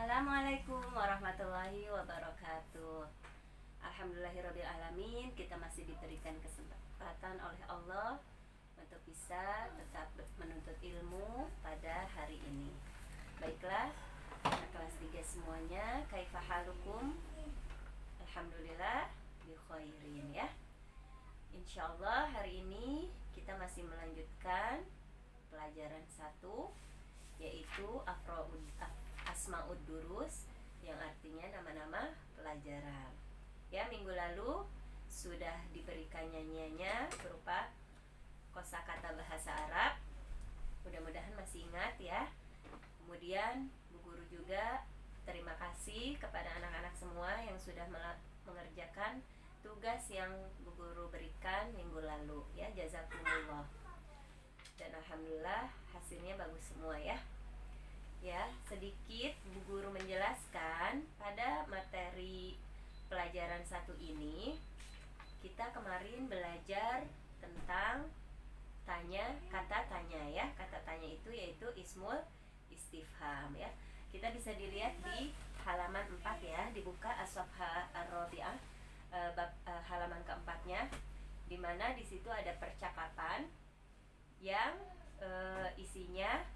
Assalamualaikum warahmatullahi wabarakatuh. Alhamdulillahirrabbilalamin. Kita masih diberikan kesempatan oleh Allah untuk bisa tetap menuntut ilmu pada hari ini. Baiklah, anak kelas 3 semuanya, kaifa halukum? Alhamdulillah bi khairin ya. Insyaallah hari ini kita masih melanjutkan pelajaran 1, yaitu Asma'ud Durus, yang artinya nama-nama pelajaran. Ya, minggu lalu sudah diberikan nyanyiannya berupa kosakata bahasa Arab. Mudah-mudahan masih ingat ya. Kemudian Bu Guru juga terima kasih kepada anak-anak semua yang sudah mengerjakan tugas yang Bu Guru berikan minggu lalu ya, jazakumullah. Dan alhamdulillah hasilnya bagus semua ya. Ya, sedikit Bu Guru menjelaskan pada materi pelajaran 1 ini. Kita kemarin belajar tentang kata tanya ya. Kata tanya itu yaitu ismul istifham ya. Kita bisa dilihat di halaman 4 ya, dibuka as-safha ar-rabi'ah, halaman keempatnya, di mana di situ ada percakapan yang isinya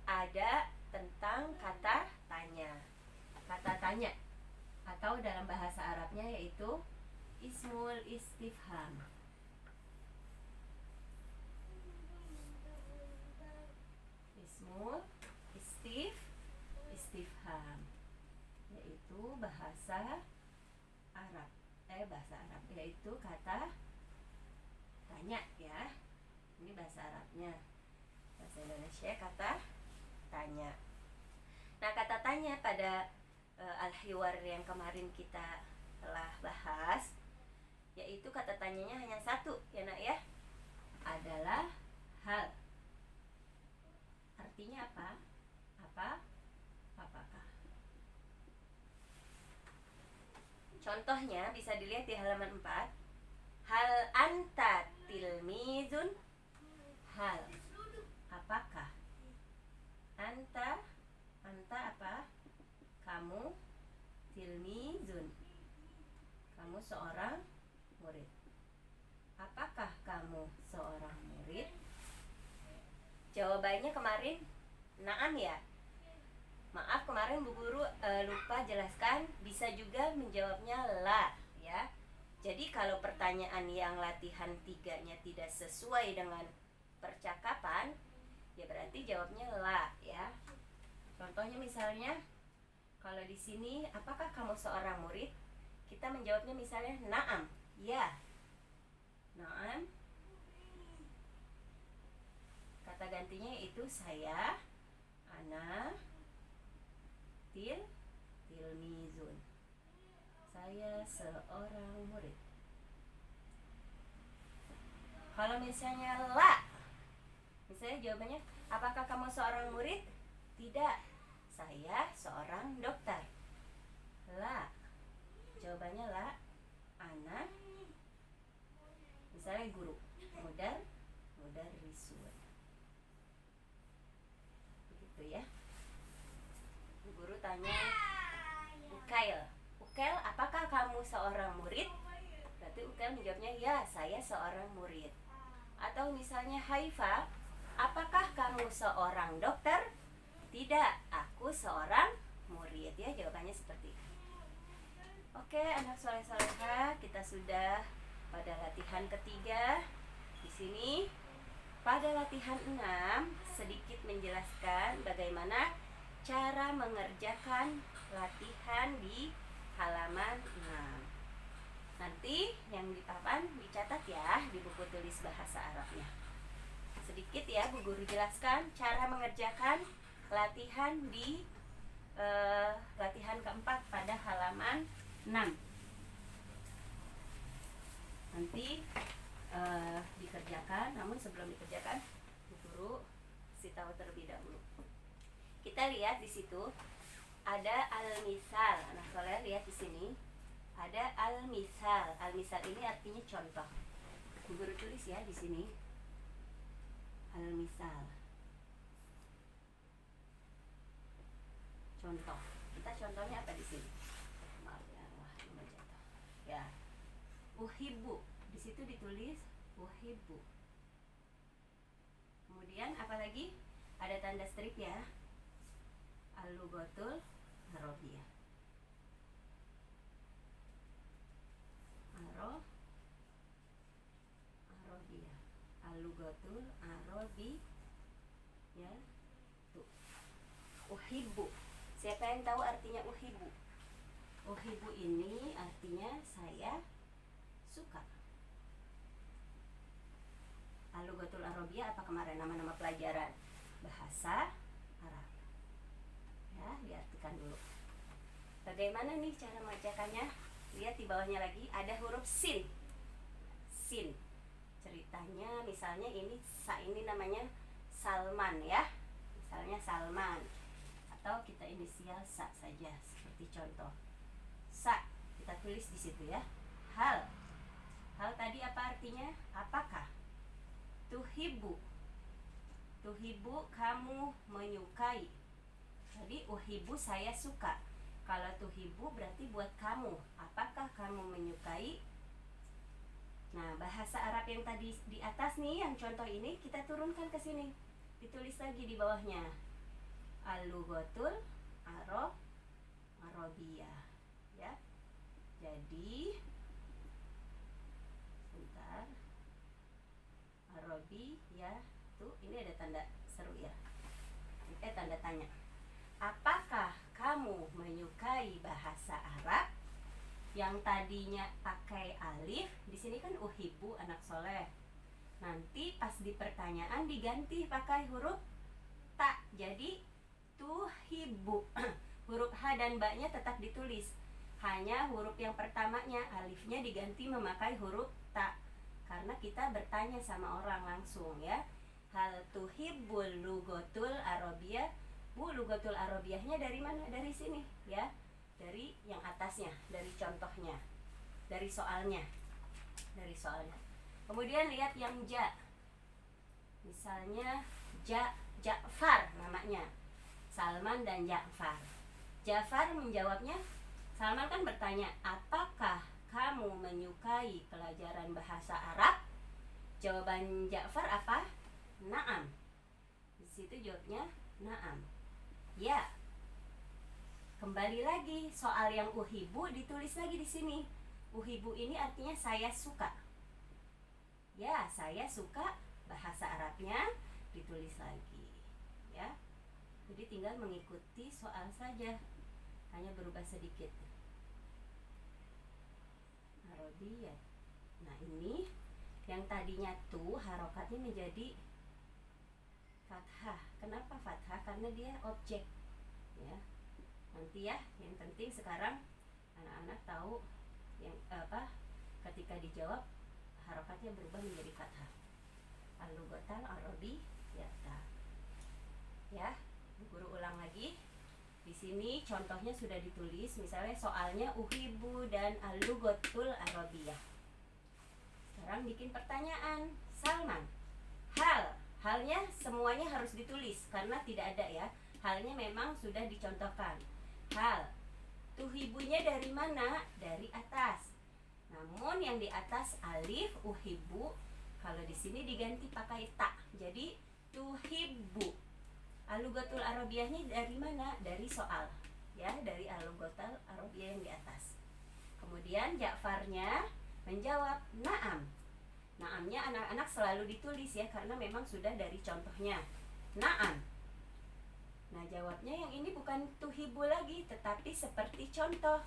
ada tentang kata tanya. Kata tanya atau dalam bahasa Arabnya yaitu ismul istifham. Ismul istifham yaitu bahasa Arab. Bahasa Arab yaitu kata tanya ya. Ini bahasa Arabnya. Bahasa Indonesia kata tanya. Nah, kata tanya pada al-hiwar yang kemarin kita telah bahas, yaitu kata tanyanya hanya satu ya nak ya, adalah hal. Artinya apa? Apakah? Contohnya bisa dilihat di halaman 4. Hal anta tilmizun? Hal, apakah? Anta apa? Kamu. Tilmizun, kamu seorang murid. Apakah kamu seorang murid? Jawabannya kemarin na'am ya. Maaf, kemarin Bu Guru lupa jelaskan, bisa juga menjawabnya la ya. Jadi kalau pertanyaan yang latihan 3-nya tidak sesuai dengan percakapan, ya berarti jawabnya la ya. Contohnya misalnya kalau di sini, apakah kamu seorang murid? Kita menjawabnya misalnya na'am, ya. Na'am. Kata gantinya itu saya, ana, tilmizun. Saya seorang murid. Kalau misalnya la, misalnya jawabannya, apakah kamu seorang murid? Tidak, saya seorang dokter. La, jawabannya la, ana, misalnya guru, mudarrisun. Begitu ya. Guru tanya Ukail, apakah kamu seorang murid? Berarti Ukail menjawabnya, ya, saya seorang murid. Atau misalnya Haifa, apakah kamu seorang dokter? Tidak, aku seorang murid ya. Jawabannya seperti itu. Oke, anak soleh-soleha, kita sudah pada latihan ketiga. Di sini pada latihan 6 sedikit menjelaskan bagaimana cara mengerjakan latihan di halaman 6. Nanti yang di papan dicatat ya di buku tulis bahasa Arabnya. Sedikit ya Bu Guru jelaskan cara mengerjakan latihan di latihan keempat pada halaman 6. Nanti dikerjakan, namun sebelum dikerjakan Bu Guru kasih tahu terlebih dahulu. Kita lihat di situ ada al-misal. Anak soleh lihat di sini ada al-misal. Al-misal ini artinya contoh. Bu Guru tulis ya di sini al-misal. Contoh. Kita contohnya apa di sini? Maaf ya, wah nomor jatuh. Ya, uhibbu. Di situ ditulis uhibbu. Kemudian apa lagi? Ada tanda strip ya. Al-lughatul arabiyah. Arabiyah. Al-lughatul arabi ya. Tuh. Uhibbu. Siapa yang tahu artinya uhibbu? Uhibbu ini artinya saya suka. Al-lughatul arabiyah apa kemarin nama-nama pelajaran bahasa Arab. Ya, diartikan dulu. Bagaimana nih cara membacakannya? Lihat di bawahnya lagi ada huruf sin. Sin. Ceritanya misalnya ini namanya Salman ya. Misalnya Salman. Atau kita inisial sa saja seperti contoh. Sa kita tulis di situ ya. Hal. Hal tadi apa artinya? Apakah? Tuhibbu. Tuhibbu kamu menyukai. Jadi uhibbu saya suka. Kalau tuhibbu berarti buat kamu. Apakah kamu menyukai? Nah, bahasa Arab yang tadi di atas nih, yang contoh ini kita turunkan ke sini. Ditulis lagi di bawahnya. Al-lughatul arabiyah. Ya. Jadi sebentar. Arabiyah tuh ini ada tanda seru ya. Tanda tanya. Apakah kamu menyukai bahasa Arab? Yang tadinya pakai alif, di sini kan uhibbu anak soleh. Nanti pas di pertanyaan diganti pakai huruf ta. Jadi tuhibbu. Huruf H dan ba-nya tetap ditulis. Hanya huruf yang pertamanya alifnya diganti memakai huruf ta. Karena kita bertanya sama orang langsung ya. Hal tuhibbul lughatul arabiyah? Bu, lughatul arabiyahnya dari mana? Dari sini ya. Dari yang atasnya, dari contohnya, dari soalnya. Kemudian lihat yang ja. Misalnya Ja'far namanya. Salman dan Ja'far. Ja'far menjawabnya, Salman kan bertanya, apakah kamu menyukai pelajaran bahasa Arab? Jawaban Ja'far apa? Naam. Di situ jawabnya naam. Ya. Kembali lagi soal yang uhibbu ditulis lagi di sini. Uhibbu ini artinya saya suka. Ya, saya suka. Bahasa Arabnya ditulis lagi. Ya. Jadi tinggal mengikuti soal saja. Hanya berubah sedikit. Arabiyah. Nah, ini yang tadinya tuh harokatnya menjadi fathah. Kenapa fathah? Karena dia objek. Ya. Nanti ya, yang penting sekarang anak-anak tahu yang ketika dijawab harokatnya berubah menjadi fathah. Al-lughatul arabiyah. Ya, guru ulang lagi. Di sini contohnya sudah ditulis, misalnya soalnya uhibbu dan al-lughatul arabiyah. Sekarang bikin pertanyaan. Salman, halnya semuanya harus ditulis karena tidak ada ya. Halnya memang sudah dicontohkan. Hal, tuhibbunya dari mana? Dari atas. Namun yang di atas alif uhibbu, kalau di sini diganti pakai ta. Jadi tuhibbu. Al-lughatul arabiyahnya dari mana? Dari soal. Ya, dari al-lughatul arabiyah yang di atas. Kemudian Ja'farnya menjawab na'am. Na'amnya anak-anak selalu ditulis ya karena memang sudah dari contohnya. Na'am. Nah, jawabnya yang ini bukan tuhibbu lagi, tetapi seperti contoh.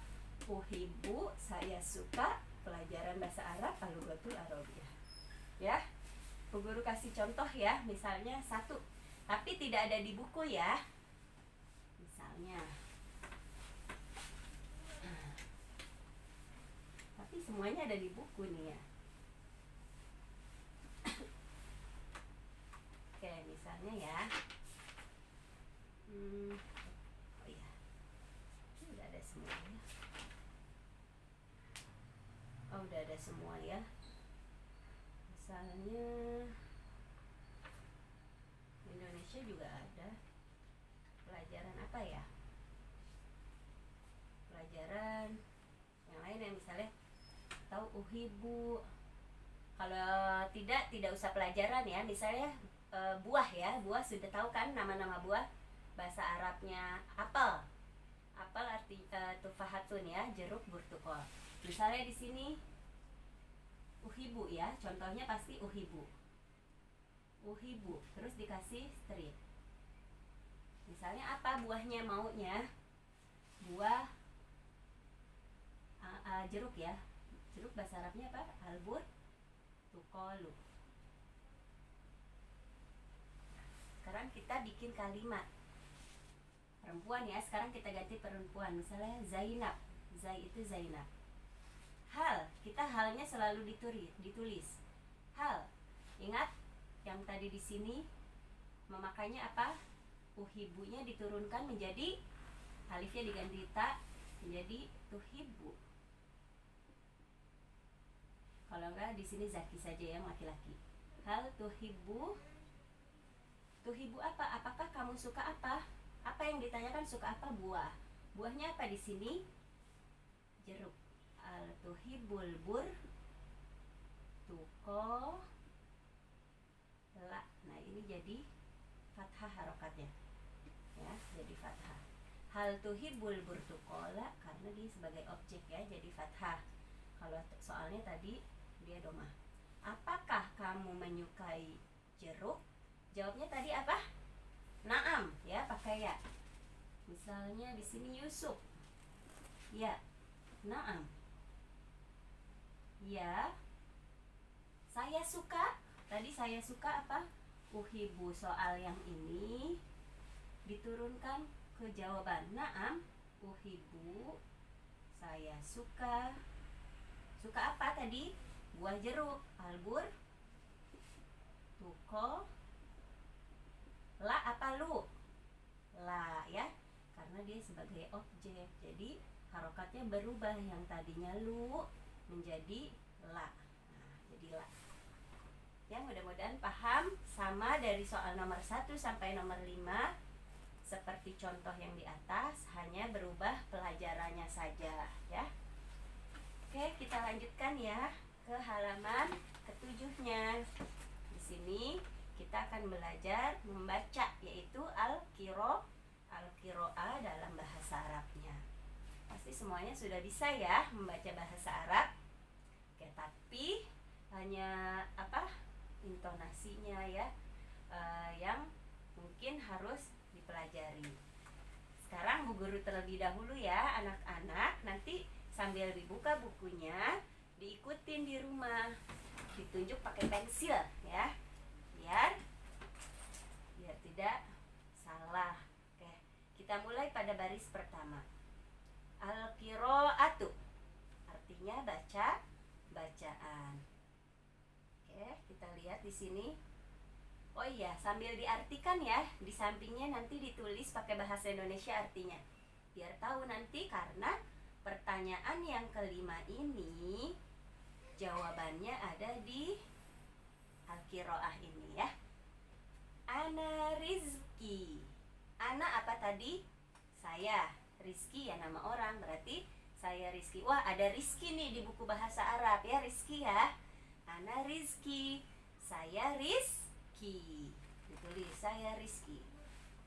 Uhibbu, saya suka pelajaran bahasa Arab al-lughatul arabiyah. Ya, Bu Guru kasih contoh ya, misalnya satu. Tapi tidak ada di buku ya. Misalnya. Tapi semuanya ada di buku nih ya. Oke, misalnya ya. Oh iya, ini udah ada semua ya. Oh, udah ada semua ya. Misalnya Indonesia juga ada. Pelajaran apa ya? misalnya tahu uhibu. Kalau tidak usah pelajaran ya. Misalnya buah ya, buah sudah tahu kan nama-nama buah. Bahasa Arabnya apel. Apel arti tufahatun ya, jeruk, burtukol. Misalnya di sini uhibu ya, contohnya pasti uhibu. Uhibu, terus dikasih strip. Misalnya apa buahnya maunya? Buah jeruk ya. Jeruk bahasa Arabnya apa? Albur tukolu. Sekarang kita bikin kalimat perempuan ya. Sekarang kita ganti perempuan. Misalnya Zainab. Zai itu Zainab. Hal, kita halnya selalu ditulis. Hal. Ingat yang tadi di sini memakainya apa? Uhibunya diturunkan menjadi alifnya diganti ta menjadi tuhibu. Kalau enggak di sini Zaki saja yang laki-laki. Hal tuhibu. Tuhibu apa? Apakah kamu suka apa? Apa yang ditanyakan suka apa? Buah. Buahnya apa di sini? Jeruk. Al tuhibul bur tuko la. Nah, ini jadi fathah harokatnya. Ya, jadi fathah. Hal tuhibul burtukola karena dia sebagai objek ya, jadi fathah. Kalau soalnya tadi dia domah. Apakah kamu menyukai jeruk? Jawabnya tadi apa? Naam ya, pakai ya. Misalnya di sini Yusuf. Ya. Naam. Ya. Saya suka. Tadi saya suka apa? Uhibu. Soal yang ini diturunkan ke jawaban. Naam. Uhibu. Saya suka. Suka apa tadi? Buah jeruk. Albur. Tuko. La apa lu? La ya. Karena dia sebagai objek. Jadi harokatnya berubah. Yang tadinya lu menjadi la. Nah, jadi la. Ya, mudah-mudahan paham. Sama dari soal nomor 1 sampai nomor 5. Seperti contoh yang di atas, hanya berubah pelajarannya saja ya. Oke, kita lanjutkan ya ke halaman ke-7-nya. Di sini kita akan belajar membaca, yaitu al-qiro'ah dalam bahasa Arabnya. Pasti semuanya sudah bisa ya membaca bahasa Arab. Oke, tapi hanya apa? Intonasinya ya, yang mungkin harus dipelajari. Sekarang Bu Guru terlebih dahulu ya anak-anak, nanti sambil dibuka bukunya, diikutin di rumah, ditunjuk pakai pensil ya, biar tidak salah. Oke, kita mulai pada baris pertama. Al-qira'atu artinya bacaan. Oke, kita lihat di sini. Oh iya, sambil diartikan ya, di sampingnya nanti ditulis pakai bahasa Indonesia artinya. Biar tahu nanti, karena pertanyaan yang kelima ini jawabannya ada di al-qira'ah ini ya. Ana Rizki. Ana apa tadi? Saya. Rizki ya nama orang, berarti saya Rizki. Wah, ada Rizki nih di buku bahasa Arab ya, Rizki ya. Ana Rizki. Saya Rizki. Ditulis saya Rizki.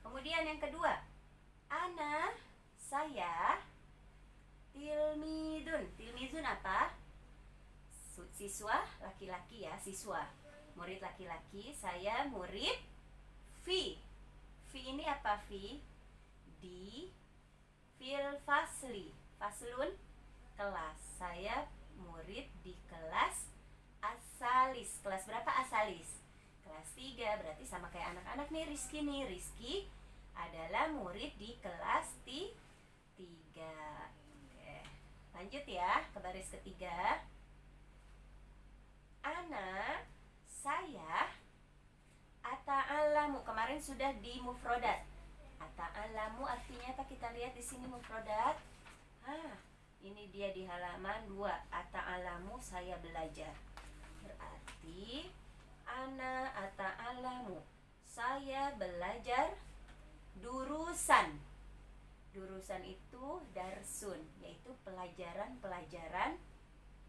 Kemudian yang kedua, ana saya tilmidun. Tilmidun apa? Siswa laki-laki ya, siswa. Murid laki-laki, saya murid fi. Fi ini apa fi? Di fil fasli. Faslun kelas. Saya murid di kelas asalis. Kelas berapa asalis? Kelas 3. Berarti sama kayak anak-anak nih, Rizki nih. Rizki adalah murid di kelas 3. Oke, lanjut ya ke baris ketiga. Ana, saya ata'alamu. Kemarin sudah di mufrodat. Ata'alamu artinya apa? Kita lihat di sini mufrodat. Ini dia di halaman 2. Ata'alamu, saya belajar. Berarti ana ata'alamu, saya belajar durusan. Durusan itu darsun, yaitu pelajaran-pelajaran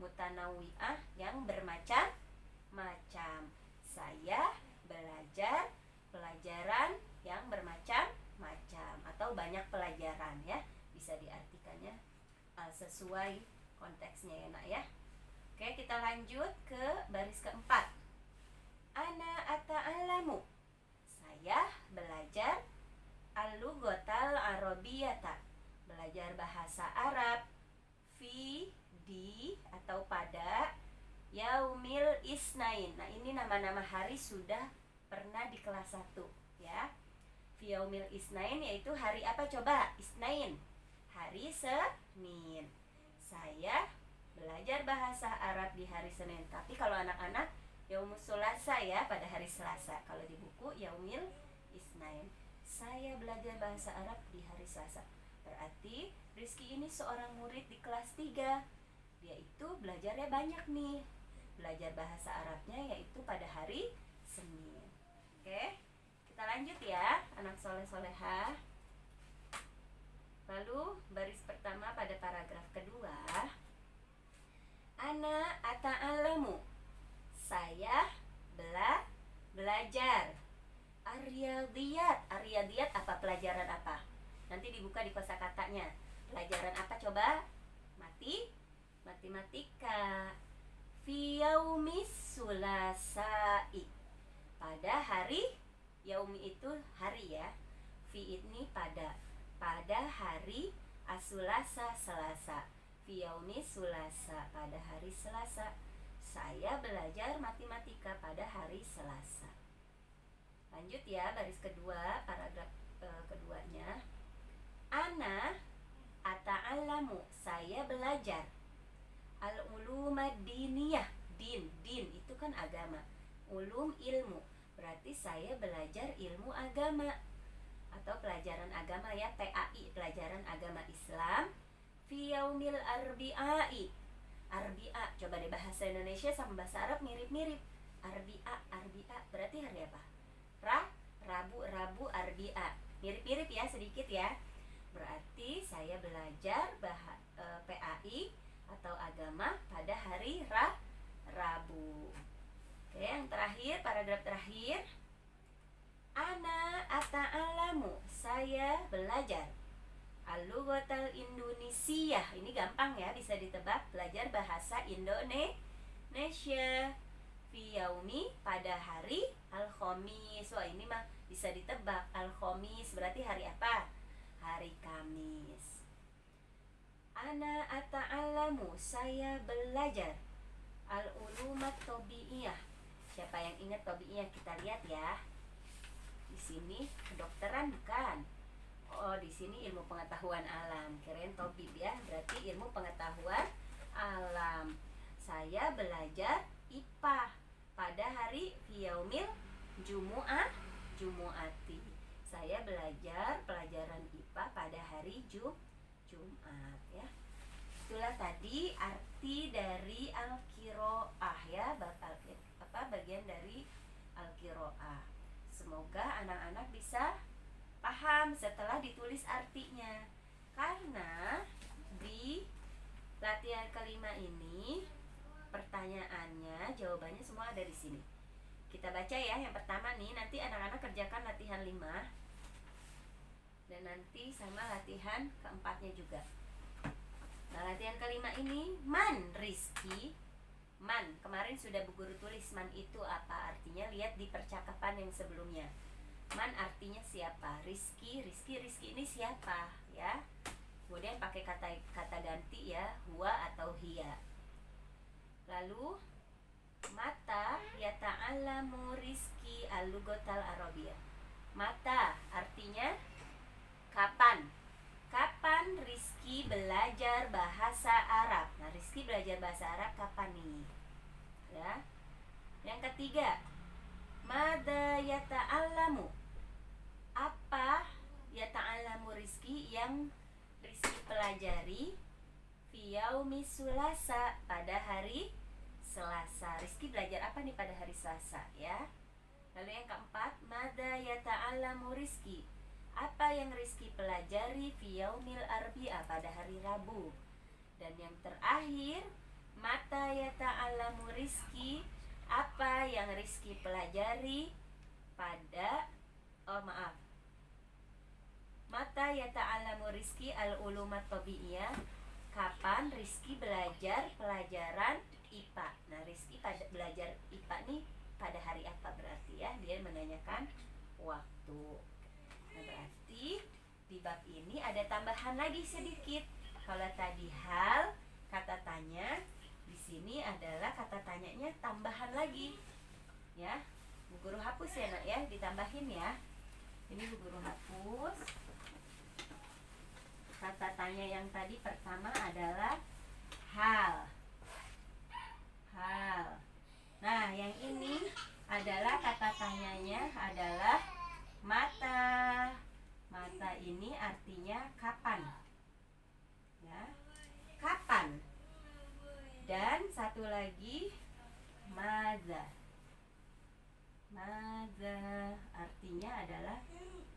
mutanawwi'ah yang bermacam-macam. Saya belajar pelajaran yang bermacam-macam atau banyak pelajaran ya. Bisa diartikannya sesuai konteksnya ya nak ya. Oke, kita lanjut ke baris keempat. Ana ata'allamu. Saya belajar al-lughatal arabiyyata. Belajar bahasa Arab. Di atau pada yaumil isnain. Nah, ini nama-nama hari sudah pernah di kelas 1 ya. Fi yaumil isnain yaitu hari apa coba? Isnain. Hari Senin. Saya belajar bahasa Arab di hari Senin. Tapi kalau anak-anak yaumus sulasa ya, pada hari Selasa. Kalau di buku yaumil isnain. Saya belajar bahasa Arab di hari Selasa. Berarti Rizky ini seorang murid di kelas 3. Dia itu belajarnya banyak nih. Belajar bahasa Arabnya yaitu pada hari Senin. Oke, kita lanjut ya anak soleh-solehah. Lalu baris pertama pada paragraf kedua. Ana ata'allamu. Saya belajar. Ar-riyadiyat. Ar-riyadiyat apa? Pelajaran apa? Nanti dibuka di kosakatanya. Pelajaran apa coba? Matematika. Fi yaumis sulasai. Pada hari, yaumi itu hari ya. Fi ini pada hari asulasa Selasa. Fi yaumis sulasa, pada hari Selasa. Saya belajar matematika pada hari Selasa. Lanjut ya, baris kedua, paragraf keduanya. Ana ata'allamu. Saya belajar al-ulumad diniyah. Din itu kan agama. Ulum ilmu. Berarti saya belajar ilmu agama atau pelajaran agama ya, PAI, pelajaran agama Islam. Fi yaumil arbi'ai. Arbi'a, coba deh bahasa Indonesia sama bahasa Arab mirip-mirip. Arbi'a berarti hari apa? Rabu, Arbi'a. Mirip-mirip ya, sedikit ya. Berarti saya belajar PAI atau agama pada hari Rabu. Oke, yang terakhir, paragraf terakhir. Ana ata'allamu. Saya belajar al-lughatal Indonesiah. Ini gampang ya, bisa ditebak. Belajar bahasa Indonesia. Fi yaumi, pada hari al-khamis. Wah, ini mah bisa ditebak. Al-khamis berarti hari apa? Hari Kamis. Ana ata'allamu. Saya belajar al-ulumat tabi'iyah. Siapa yang ingat tabi'iyah? Kita lihat ya. Di sini kedokteran bukan? Oh, di sini ilmu pengetahuan alam. Keren tabib ya, berarti ilmu pengetahuan alam. Saya belajar IPA pada hari yaumil jumu'ati. Saya belajar pelajaran IPA pada hari Jumat ya. Itulah tadi arti dari al-qiraah ya, bagian dari al-qiraah. Semoga anak-anak bisa paham setelah ditulis artinya. Karena di latihan kelima ini pertanyaannya, jawabannya semua ada di sini. Kita baca ya, yang pertama nih, nanti anak-anak kerjakan latihan 5 dan nanti sama latihan keempatnya juga. Nah, latihan kelima ini, man Rizky. Man, kemarin sudah Bu Guru tulis man itu apa artinya, lihat di percakapan yang sebelumnya. Man artinya siapa? Rizky ini siapa ya? Kemudian pakai kata ganti ya, huwa atau hiya. Lalu mata yata'allamu Rizky al-lughatal arabiyyah. Mata artinya kapan? Kapan Rizky belajar bahasa Arab? Nah, Rizky belajar bahasa Arab kapan nih? Ya. Yang ketiga, mada yata'allamu. Apa yata'allamu Rizky yang Rizky pelajari fi yaumi sulasa, pada hari Selasa. Rizky belajar apa nih pada hari Selasa ya? Lalu yang keempat, mada yata'allamu Rizky. Apa yang Rizky pelajari fi yaumil arbi'a, pada hari Rabu. Dan yang terakhir, Mata yata'allamu rizki, apa yang Rizki pelajari pada Mata yata'allamu Rizki al-ulumat tabi'iyah, kapan Rizki belajar pelajaran IPA. Nah, Rizki pada belajar IPA nih pada hari apa berarti ya? Dia menanyakan waktu. Nah, berarti di bab ini ada tambahan lagi sedikit. Kalau tadi hal, kata tanya, di sini adalah kata tanyanya tambahan lagi. Ya, Bu Guru hapus ya nak ya, ditambahin ya. Ini Bu Guru hapus. Kata tanya yang tadi pertama adalah hal. Nah, yang ini adalah kata tanyanya adalah mata. Mata ini artinya kapan. Ya, kapan. Dan satu lagi maza. Maza artinya adalah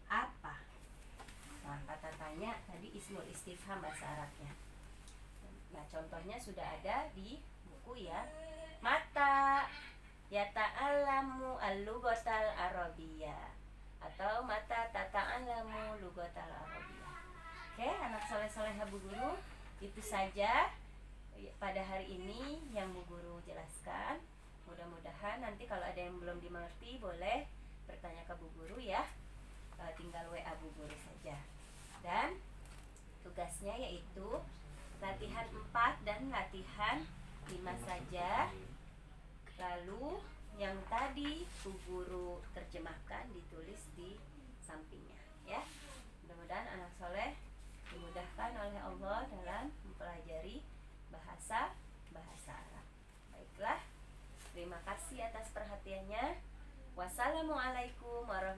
apa. Nah, kata tanya tadi ismul istifham bahasa Arabnya. Nah, contohnya sudah ada di buku ya. Mata yata'allamu al-lughatal arabiyyah, atau mata tata'allamu lughatal arabiyyah. Oke, anak soleh-soleha Bu Guru, itu saja pada hari ini yang Bu Guru jelaskan. Mudah-mudahan nanti kalau ada yang belum dimengerti boleh bertanya ke Bu Guru ya. Tinggal WA Bu Guru saja. Dan tugasnya yaitu latihan 4 dan latihan 5 saja. Lalu yang tadi Bu Guru terjemahkan ditulis di sampingnya ya. Mudah-mudahan anak soleh dimudahkan oleh Allah dalam mempelajari bahasa Arab. Baiklah, terima kasih atas perhatiannya. Wassalamualaikum warahmatullahi wabarakatuh.